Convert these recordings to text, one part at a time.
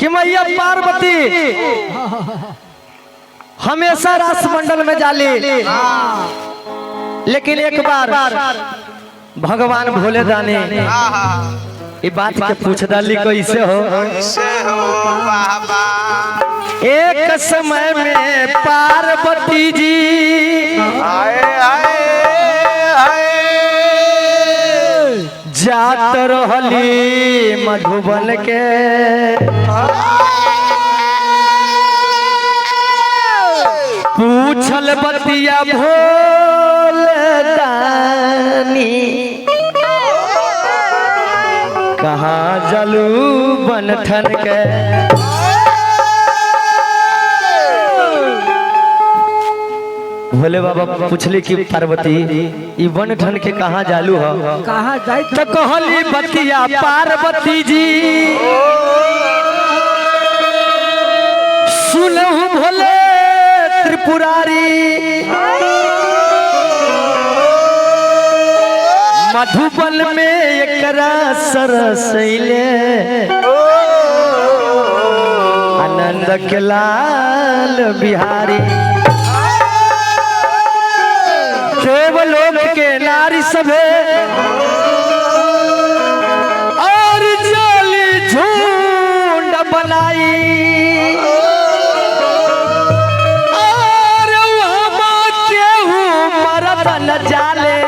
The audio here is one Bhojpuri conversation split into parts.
कि मैया पार्वती हमेशा रासमंडल में जाली, लेकिन एक बार भगवान भोले दानी ये बात के पूछ डाली कैसे हो एक समय में पार्वती जी जात रहली मधुबन के पूछल बतिया भोले दानी कहाँ जलू बनठन के भोले बाबा पूछली कि पार्वती ई बनठन के कहाँ जालू हो कहाँ जाई तो कहली बतिया पार्वती जी सुनहु भोले त्रिपुरारी मधुबन में एकरा सरसैले आनंद के लाल बिहारी देवलोक के नारी सभे और जाली झुंड बनाई और वहाँ केहू मरद न जाले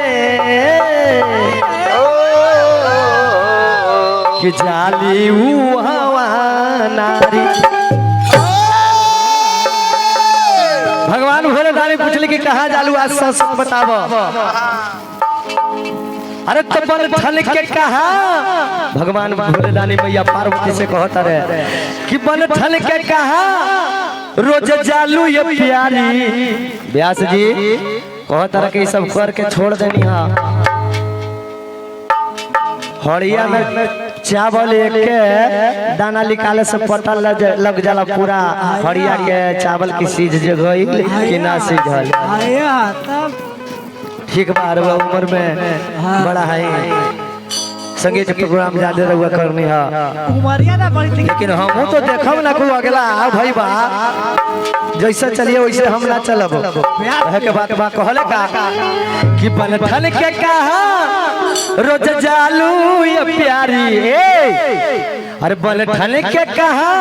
कि जाली वहाँ नारी। भगवान भोले दानी पूछले कि कहाँ जालू आज सच बताव। अरे तो बनठन के कहा भगवान भोले दानी मैया पार्वती से कहता रहे कि बनठन के कहा रोज जालू ये प्यारी व्यास जी कहता रहे कि सब करके छोड़ देनी हाँ हड़िया में चावल एक के दाना निकाले से पता लग जाला पूरा हड़िया के चावल की सीज जगह कि ना सीझल ठीक बार उम्र में बड़ा है संगीत प्रोग्राम ज्यादा रहुआ करनी है लेकिन हम तो देखब ना को अगला भाई बा जैसा चलिए वैसे हम ना चलब के बात बा कहले का कि बनठन के कहा रोज जालू ये प्यारी अरे बनठन के कहा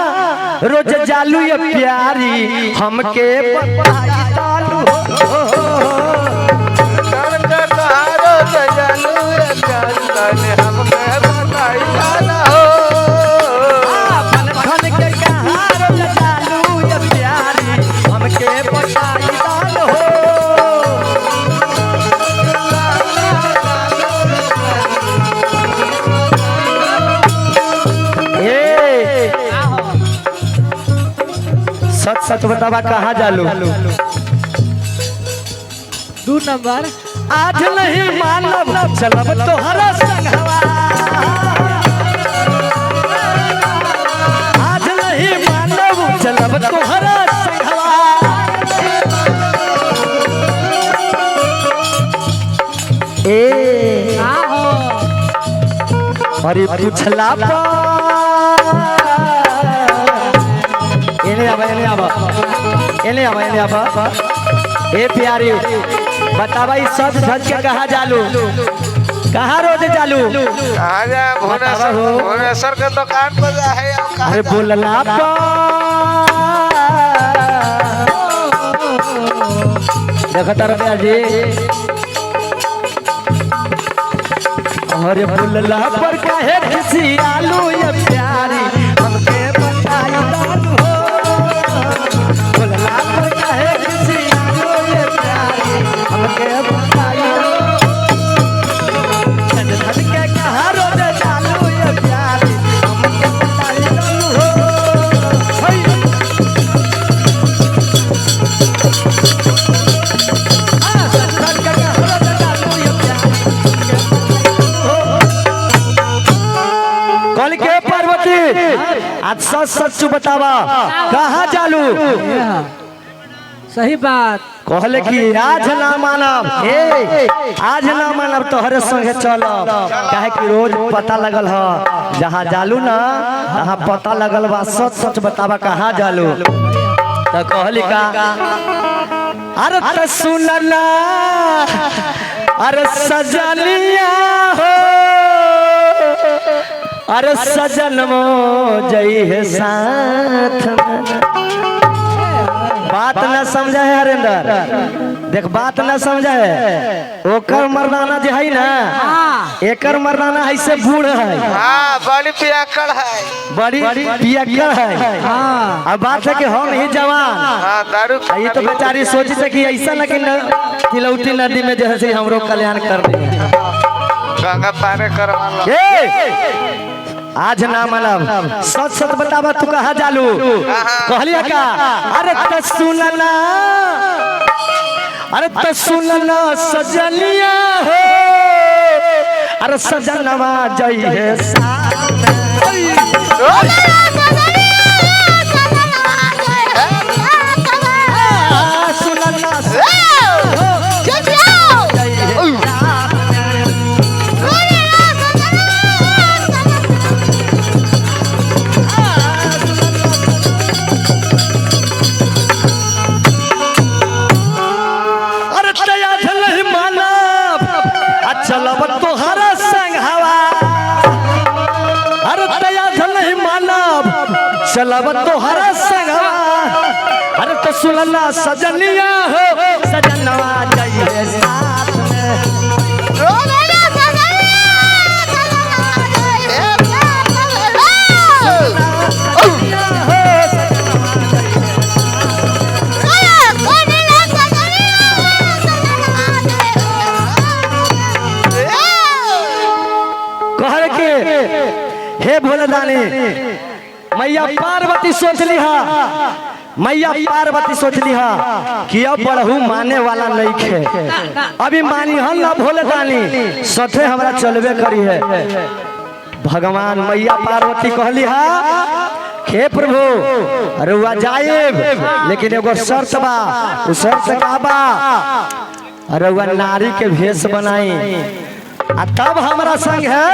रोज जालू ये प्यारी हमके सच सच बतावा कहाँ जालू 2 नंबर आज नहीं मानव चलब तोहरा संगवा आज नहीं मानव चलब तोहरा संगवा ए अरे पूछला ए प्यारी बतावा सब धज के कहा जालू कहाँ रोज जालू भुवनेश्वर के दुकान पर है अरे बोलला देखता रुपया जी अरे बोलला पर काहे खुशी आलू ये प्यारी हमके बताई दालू बोलला पर काहे खुशी आलू ये प्यारी हमके बताई धन के कहा रोज चालू ये प्यारी हमके बताई दालू कल के पार्वती आज सच सच बतावा कहाँ जालू सही बात। कहले कि आज ना मानब, आज ना मानब तोहरे संगे चलब, काहे कि रोज पता लगल ह जहाँ जालू ना तहाँ पता लगल बा, सच सच बतावा कहाँ जालू। तो कहली का अरे त सुनना अरे सजनिया हो, अरे सजनमो जई है साथ में। बात न समझे है हरेंद्र, देख बात न समझे है। ओकर मर्दाना जो है ना, एकर मर्दाना ऐसे बूढ़ है, हाँ बड़ी पियक्कड़ है, बड़ी पियक्कड़ है। अब बात है कि हम ही जवान, हाँ दारू ये तो बेचारी सोची से कि ऐसा न कि तिलौटी नदी में जैसे हमरो कल्याण कर दे, गंगा पारे करवा लो। आज ना मानब, सच सच बतावा तू कहाँ जालू। कहलिया का अरे त सुनना, अरे त सुनना सजनिया हो, अरे सजनवा जई है चलब तोहरा संगवा। अरे तो सुनला सजनिया हो, सजनवा जाइए साथ में। कहल के हे भोलेदानी, मैया पार्वती सोच लिहा, मैया पार्वती सोच लिहा कि अब बढ़ू माने वाला नहीं खे, अभी मानी हल ना भोलेदानी, सठे हमरा चलबे करी है। भगवान मैया पार्वती कहली हा हे प्रभु रुआ जाएब, लेकिन एगो शर्त बा, उस शर्त का बा रुआ नारी के भेष बनाई आ तब हमरा संग है।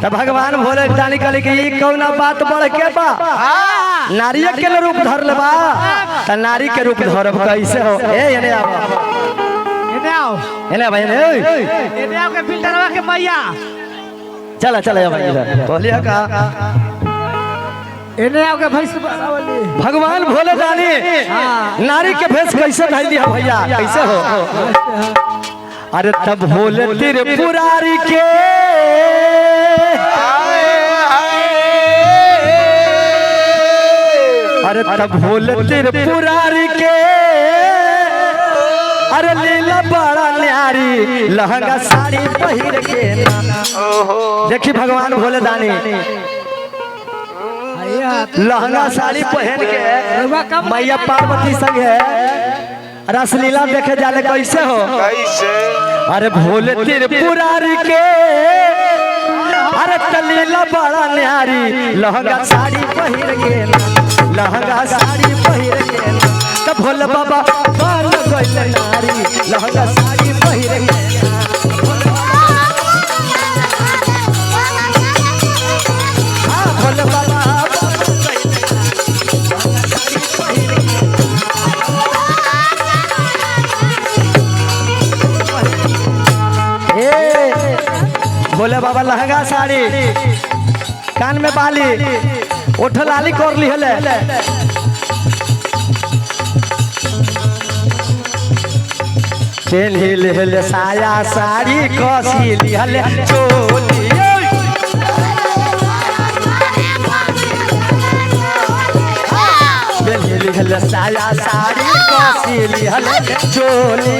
तब भगवान भोले दानी कहले कि ये कौन बात बढ़ के बा, नारी के रूप धर लेबा त नारी के रूप धरब कैसे हो। ए एने आओ, एने आओ, एने भाई एने आओ के फिल्टरवा के मैया, चला चला भाई इधर बोलिया का एने आओ के भैंस बनावली। भगवान भोले दानी नारी के भेष कैसे ढाल दिया भैया, कैसे हो। अरे तब भोले त्रिपुरारी के अरे तब भोले त्रिपुरारी के अरे लीला बड़ा न्यारी लहंगा साड़ी पहिर के। देखी भगवान भोले दानी लहंगा साड़ी पहन के मैया पार्वती संग है रसलीला देखे जाले कैसे हो। कैसे अरे भोले त्रिपुरारी के अरे तलीला बड़ा न्यारी लहंगा साड़ी पहिर के, लहंगा साड़ी पहिर के। तब भोले बाबा बन गइल नारी लहंगा साड़ी पहिर के। भोले बाबा भोले बाबा लहंगा साड़ी, कान में बाली, ओठ लाली कर ली हले, पेन्ही ले साया साड़ी कसी ली हले चोली। पेन्ही ले साया साड़ी कसी ली हले चोली।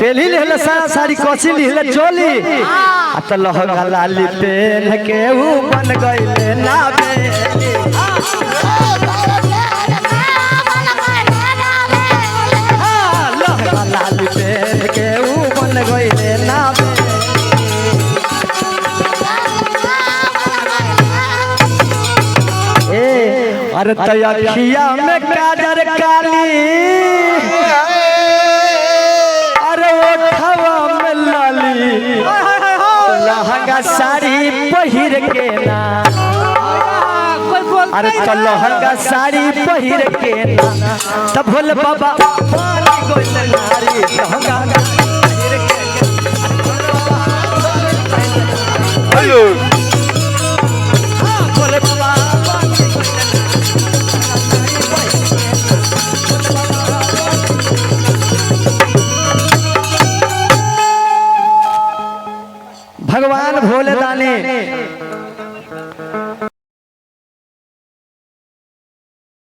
पेली ले साड़ी कसी ली चोली त लहंगा लाली पेन के ऊ बन गइले नावे। लहंगा लाली पेन के ऊ बन गइले नावे। अरे तयखिया में काजर काली अरे ओठवा में लाली लहंगा साड़ी पहिर के ना कोई बोल अरे तो लहंगा साड़ी पहिर के ना तब भोले बाबा पानी गोल नारी लहंगा पहिर के हेलो भोले बाबा भगवान भोले दानी